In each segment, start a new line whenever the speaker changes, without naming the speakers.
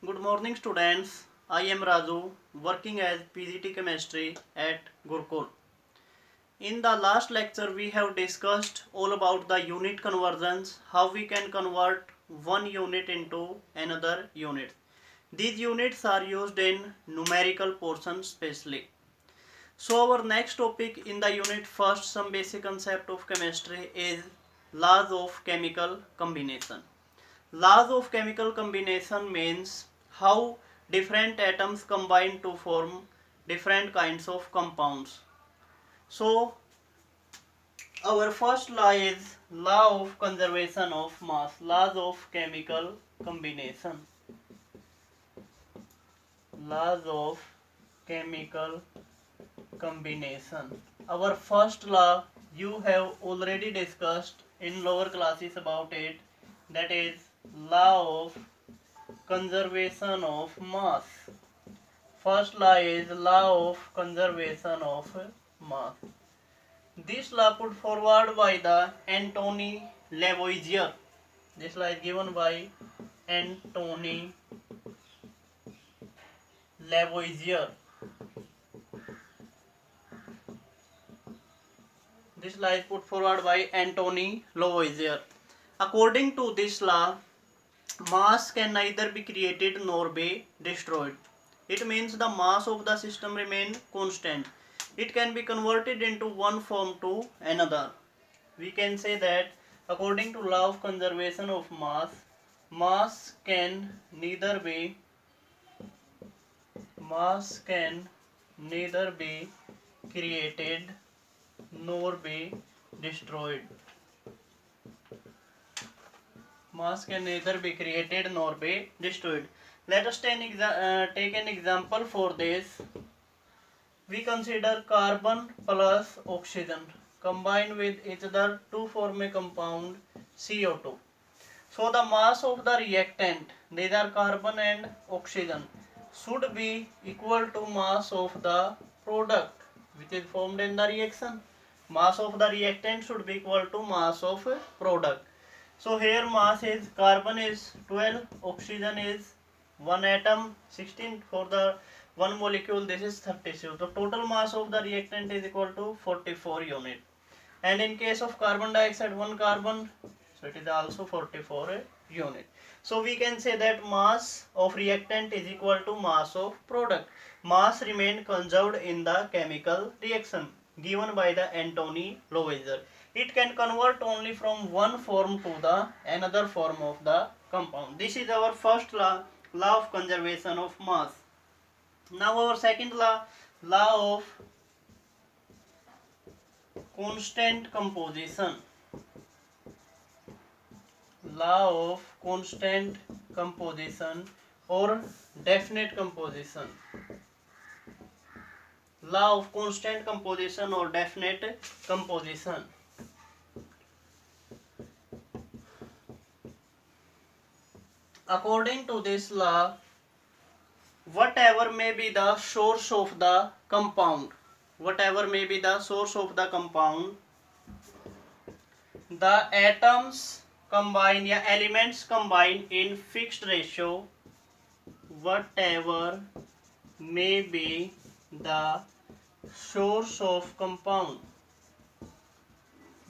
Good morning, students. I am Raju, working as PGT Chemistry at Gurukul. In the last lecture, we have discussed all about the unit conversions, how we can convert one unit into another unit. These units are used in numerical portions specially. So our next topic in the unit first, some basic concept of chemistry is laws of chemical combination. Laws of chemical combination means how different atoms combine to form different kinds of compounds. So our first law is law of conservation of mass, laws of chemical combination. Laws of chemical combination. Our first law you have already discussed in lower classes about it, that is law of conservation of mass. First law is law of conservation of mass. This law put forward by the Antony Lavoisier. This law is given by Antony Lavoisier. This law is put forward by Antony Lavoisier. According to this law, mass can neither be created nor be destroyed. It means the mass of the system remain constant. It can be converted into one form to another. We can say that according to law of conservation of mass, mass can neither be created nor be destroyed. Mass can neither be created nor be destroyed. Let us take an example for this. We consider carbon plus oxygen combine with each other to form a compound CO2. So the mass of the reactant, these are carbon and oxygen, should be equal to mass of the product which is formed in the reaction. Mass of the reactant should be equal to mass of product. So here mass is carbon is 12, oxygen is 1 atom, 16 for the one molecule, this is 36. The total mass of the reactant is equal to 44 unit. And in case of carbon dioxide, 1 carbon, so it is also 44 unit. So we can say that mass of reactant is equal to mass of product. Mass remain conserved in the chemical reaction given by the Antony Lavoisier. It can convert only from one form to the another form of the compound. This is our first law, law of conservation of mass. Now our second law, law of constant composition. Law of constant composition or definite composition. Law of constant composition or definite composition. According to this law, whatever may be the source of the compound, whatever may be the source of the compound, the atoms combine, या elements combine in fixed ratio, whatever may be the source of compound,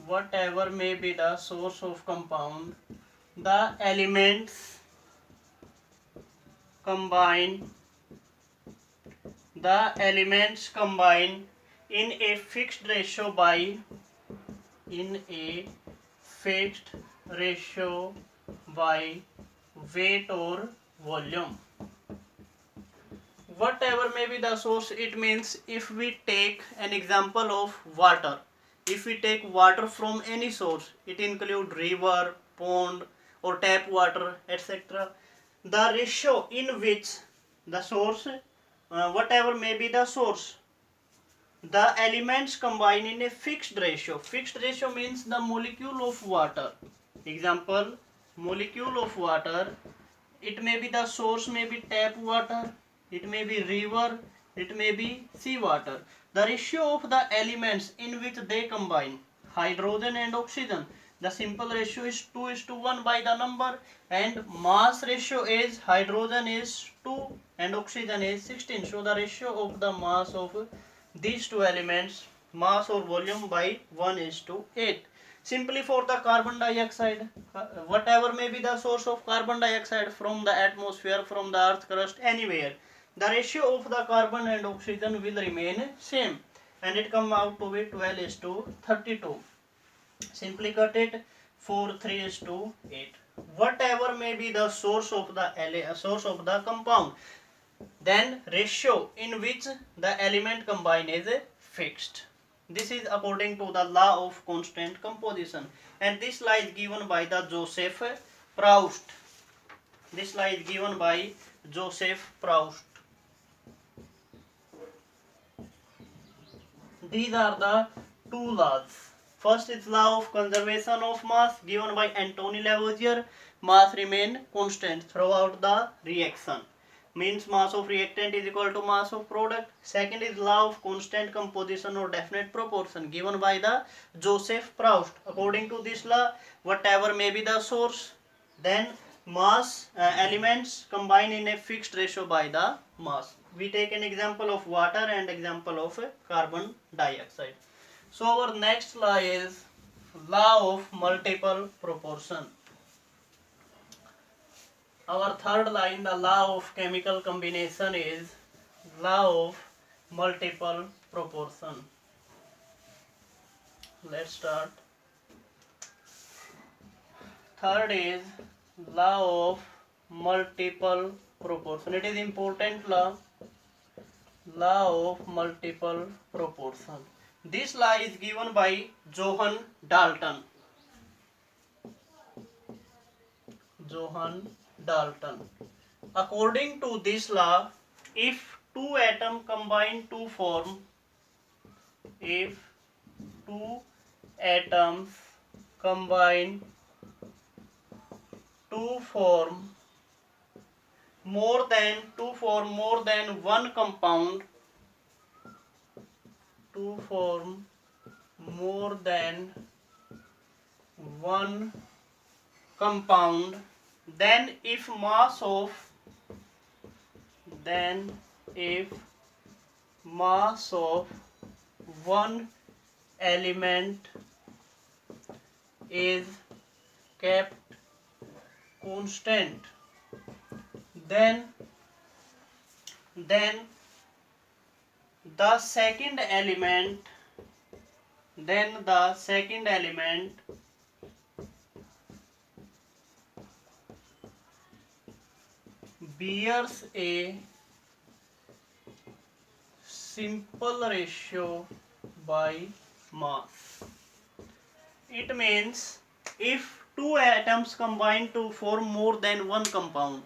whatever may be the source of compound, the elements combine, in a fixed ratio by weight or volume. Whatever may be the source, it means if we take an example of water, if we take water from any source, it include river, pond or tap water, etc. The ratio in which the source, whatever may be the source, the elements combine in a fixed ratio. Fixed ratio means the molecule of water. Example, molecule of water, it may be the source, may be tap water, it may be river, it may be sea water. The ratio of the elements in which they combine, hydrogen and oxygen, The simple ratio is 2:1 by the number, and mass ratio is hydrogen is 2 and oxygen is 16. So the ratio of the mass of these two elements, mass or volume, by 1:8. Simply for the carbon dioxide, whatever may be the source of carbon dioxide from the atmosphere, from the earth crust, anywhere, the ratio of the carbon and oxygen will remain same, and it come out to be 12:32. Simply cut it, 4:3:8. Whatever may be the source of the compound, then ratio in which the element combine is fixed. This is according to the law of constant composition, and this law is given by the Joseph Proust. This law is given by Joseph Proust. These are the two laws. First is law of conservation of mass given by Anthony Lavoisier. Mass remain constant throughout the reaction. Means mass of reactant is equal to mass of product. Second is law of constant composition or definite proportion given by the Joseph Proust. According to this law, whatever may be the source, then mass elements combine in a fixed ratio by the mass. We take an example of water and example of carbon dioxide. So our next law is law of multiple proportion. Our third law in the law of chemical combination is law of multiple proportion. Let's start. Third is law of multiple proportion. It is important law of multiple proportion. This law is given by Johann Dalton. According to this law, if two atoms combine to form more than one compound, then if mass of one element is kept constant, then the second element bears a simple ratio by mass. It means if two atoms combine to form more than one compound,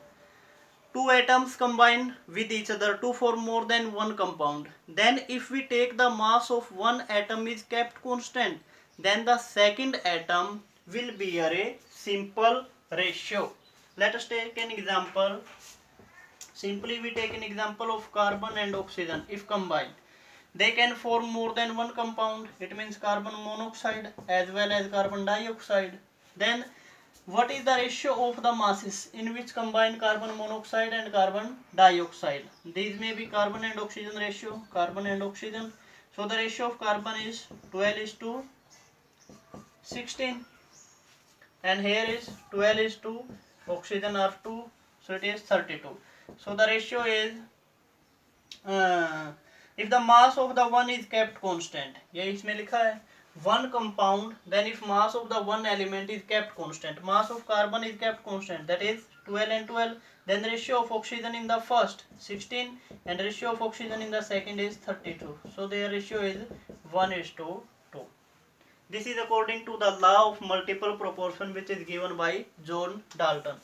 two atoms combine with each other to form more than one compound, then if we take the mass of one atom is kept constant, then the second atom will bear a simple ratio. Let us take an example. Simply we take an example of carbon and oxygen. If combined, they can form more than one compound. It means carbon monoxide as well as carbon dioxide. Then what is the ratio of the masses in which combine carbon monoxide and carbon dioxide? These may be carbon and oxygen ratio, carbon and oxygen. So the ratio of carbon is 12:16, and here is 12:, oxygen are 2, so it is 32. So the ratio is if the mass of the one is kept constant, ये इसमें लिखा है one compound, then if mass of the one element is kept constant, mass of carbon is kept constant, that is 12 and 12, then the ratio of oxygen in the first 16 and ratio of oxygen in the second is 32. So their ratio is 1:2. This is according to the law of multiple proportion, which is given by John Dalton.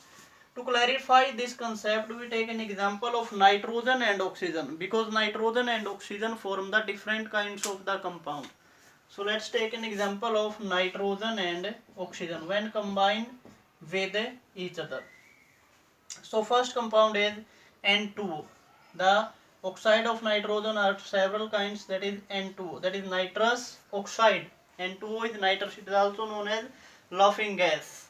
To clarify this concept, we take an example of nitrogen and oxygen, because nitrogen and oxygen form the different kinds of the compound. So let's take an example of nitrogen and oxygen when combined with each other. So first compound is N2O. The oxide of nitrogen are several kinds, that is N2O, that is nitrous oxide. N2O is nitrous, it is also known as laughing gas.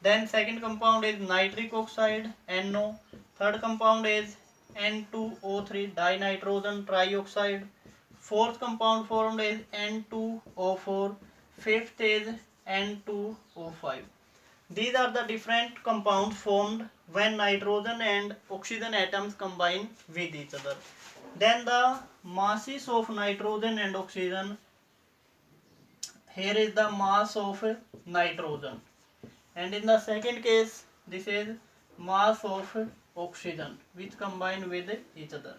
Then second compound is nitric oxide, NO. Third compound is N2O3 dinitrogen trioxide. Fourth compound formed is N2O4. Fifth is N2O5. These are the different compounds formed when nitrogen and oxygen atoms combine with each other. Then the masses of nitrogen and oxygen. Here is the mass of nitrogen, and in the second case this is mass of oxygen which combine with each other.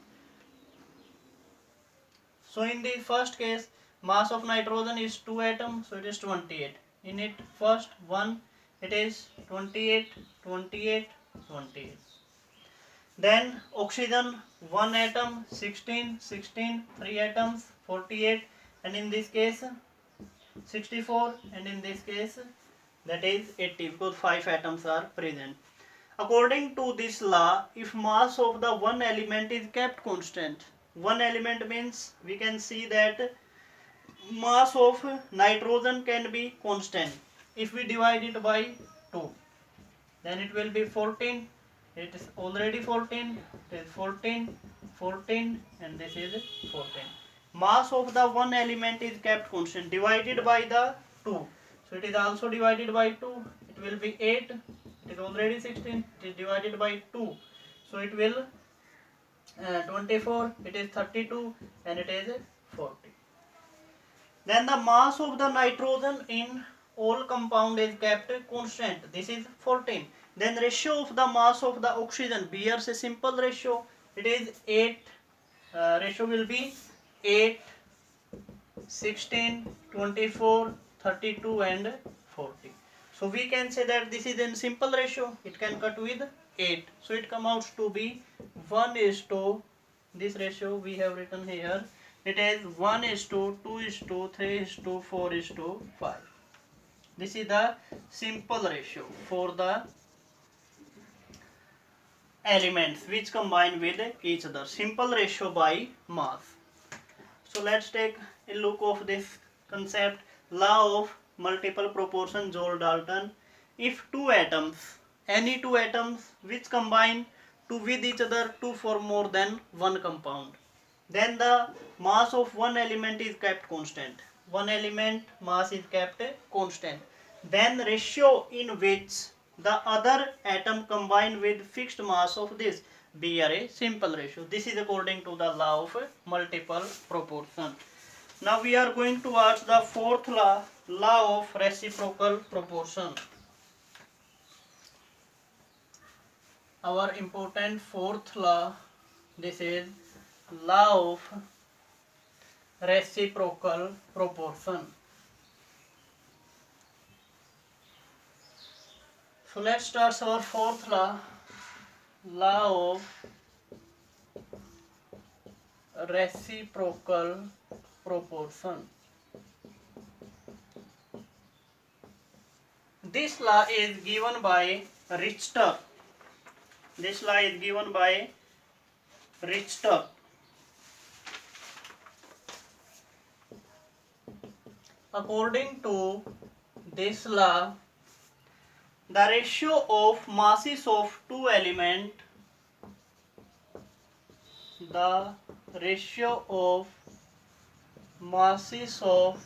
So in the first case mass of nitrogen is 2 atoms, so it is 28. In it first one it is 28, 28, 28. Then oxygen 1 atom, 16, 16, 3 atoms, 48, and in this case 64, and in this case that is 80 because 5 atoms are present. According to this law, if mass of the one element is kept constant, one element means we can see that mass of nitrogen can be constant. If we divide it by 2, then it will be 14. It is already 14, it is 14, 14, and this is 14. Mass of the one element is kept constant divided by the 2. So it is also divided by 2. It will be 8. It is already 16. It is divided by 2. So it will 24. It is 32, and it is 40. Then the mass of the nitrogen in all compound is kept constant. This is 14. Then ratio of the mass of the oxygen bears a simple ratio. It is 8. Ratio will be 8, 16, 24, 32, and 40. So we can say that this is a simple ratio. It can cut with 8. So it comes out to be 1:, this ratio we have written here. It is 1:2:3:4:5. This is the simple ratio for the elements which combine with each other. Simple ratio by mass. So let's take a look of this concept, law of multiple proportion, Joule-Dalton. If two atoms, any two atoms which combine to with each other to form more than one compound, then the mass of one element is kept constant. One element mass is kept constant. Then ratio in which the other atom combine with fixed mass of this bear a simple ratio. This is according to the law of multiple proportion. Now we are going to watch the fourth law, law of reciprocal proportion. Our important fourth law, this is law of reciprocal proportion. So let's start our fourth law, law of reciprocal proportion. This law is given by Richter. This law is given by Richter. According to this law, the ratio of masses of two elements, the ratio of masses of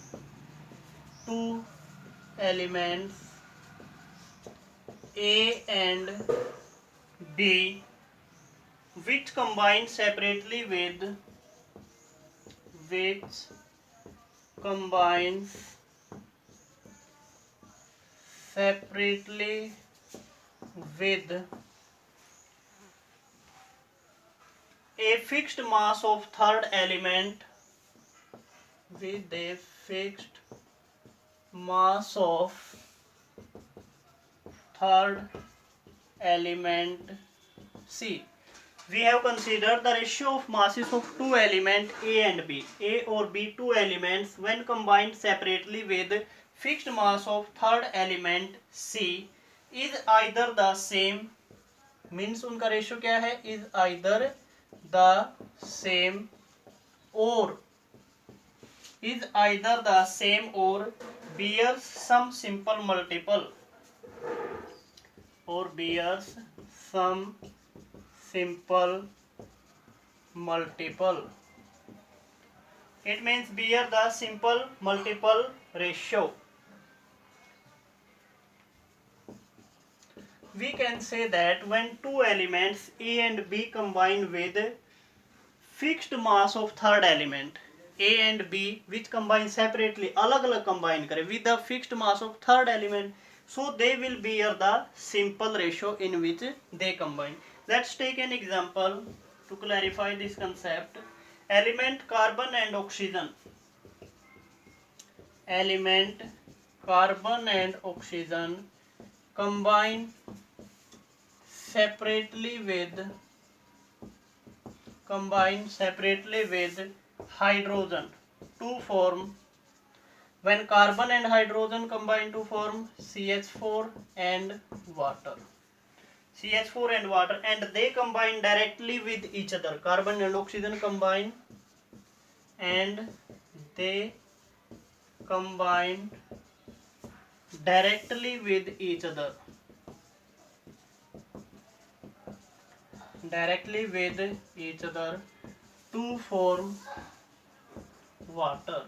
two elements A and B which combine separately with a fixed mass of third element, with a fixed mass of third element C. We have considered the ratio of masses of two elements A and B. A or B two elements when combined separately with fixed mass of third element C is either the same, means उनका ratio क्या है, is either the same or is either the same or bears some simple multiple, or bears some simple multiple. It means bear the simple multiple ratio. We can say that when two elements A and B combine with fixed mass of third element A and B, which combine separately, अलग अलग combine करें with the fixed mass of third element, so they will bear the simple ratio in which they combine. Let's take an example to clarify this concept. Element carbon and oxygen. Element carbon and oxygen combine separately with hydrogen to form, when carbon and hydrogen combine to form CH4 and water. CH4 and water, and they combine directly with each other. Carbon and oxygen combine and they combine directly with each other. To form water.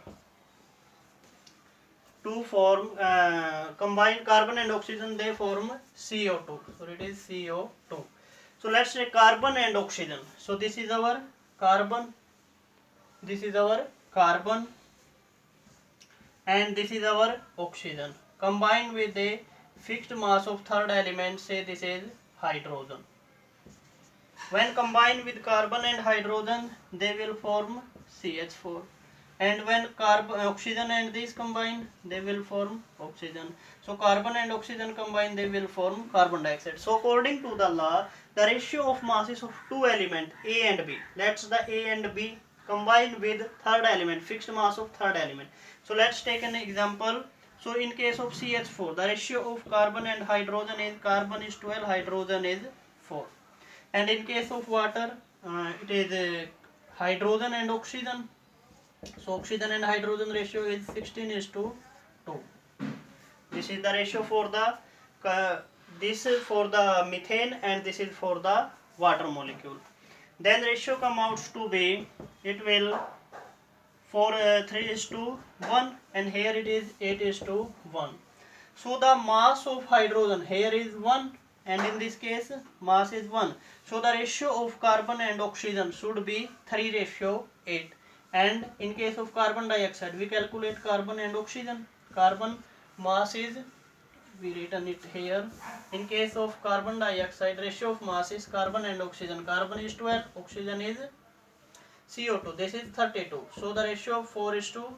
To form combined carbon and oxygen, they form CO2. So it is CO2. So let's say carbon and oxygen. So this is our carbon, and this is our oxygen, combined with a fixed mass of third element, say this is hydrogen. When combined with carbon and hydrogen, they will form CH4. And when oxygen and these combine, they will form oxygen. So carbon and oxygen combine, they will form carbon dioxide. So according to the law, the ratio of masses of two elements A and B, let's the A and B combine with third element, fixed mass of third element. So let's take an example. So in case of CH4, the ratio of carbon and hydrogen is carbon is 12, hydrogen is 4. And in case of water, it is hydrogen and oxygen. So oxygen and hydrogen ratio is 16:2. This is the ratio for the this is for the methane, and this is for the water molecule. Then ratio come out to be, it will for 3:1, and here it is 8:1. So the mass of hydrogen here is 1, and in this case mass is 1. So the ratio of carbon and oxygen should be 3:8. And in case of carbon dioxide, we calculate carbon and oxygen. Carbon mass is, we written it here. In case of carbon dioxide, ratio of mass is carbon and oxygen. Carbon is 12, oxygen is CO2. This is 32. So the ratio of 4:2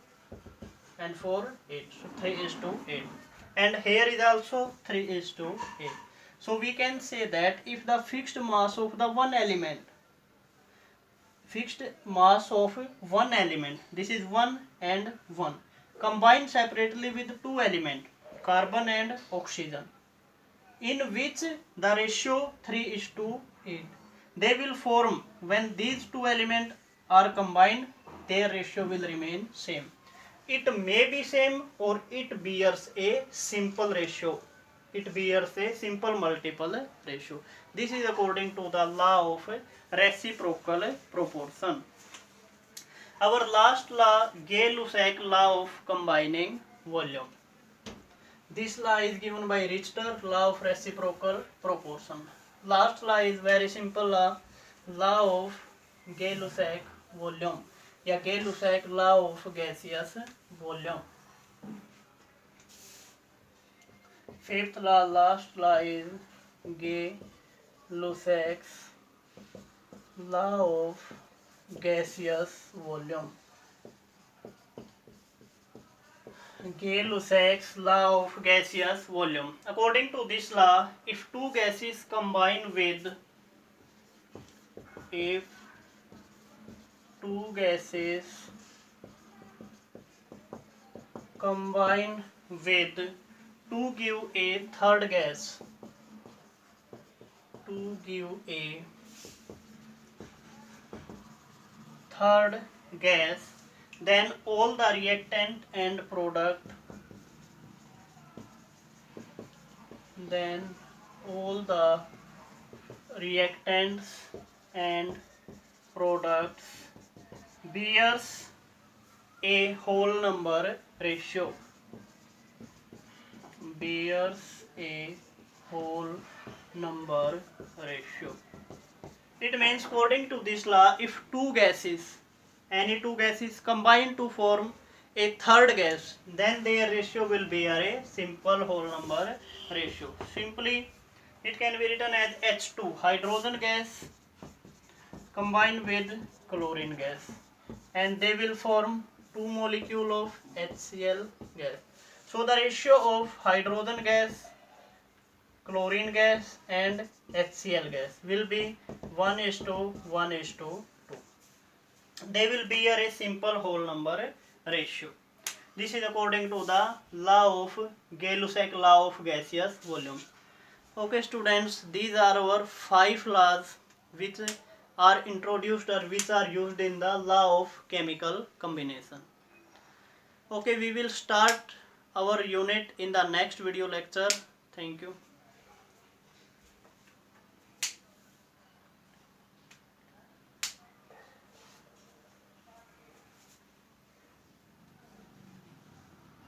and 4, 8. So 3:8. And here is also 3:8. So we can say that if the fixed mass of one element, this is 1 and 1, combined separately with two elements, carbon and oxygen, in which the ratio 3:8, they will form, when these two elements are combined, their ratio will remain same. It may be same, or it bears a simple ratio. It bears a simple multiple ratio. This is according to the law of reciprocal proportion. Our last law, Gay-Lussac law of combining volume. This law is given by Richter, law of reciprocal proportion. Last law is very simple law, law of Gay-Lussac volume, या Gay-Lussac law of gaseous volume. Fifth law, last law, is Gay-Lussac's law of gaseous volume. Gay-Lussac's law of gaseous volume. According to this law, if two gases combine with to give a third gas, then all the reactant and product, then all the reactants and products bears a whole number ratio, bears a whole number ratio. It means according to this law, if two gases, any two gases combine to form a third gas, then their ratio will be a simple whole number ratio. Simply it can be written as H2, hydrogen gas combined with chlorine gas, and they will form two molecule of HCl gas. So the ratio of hydrogen gas, chlorine gas and HCl gas will be 1:1:2. They will be a simple whole number ratio. This is according to the law of Gay-Lussac law of gaseous volume. Okay students, these are our 5 laws which are introduced or which are used in the law of chemical combination. Okay, we will start our unit in the next video lecture. Thank you.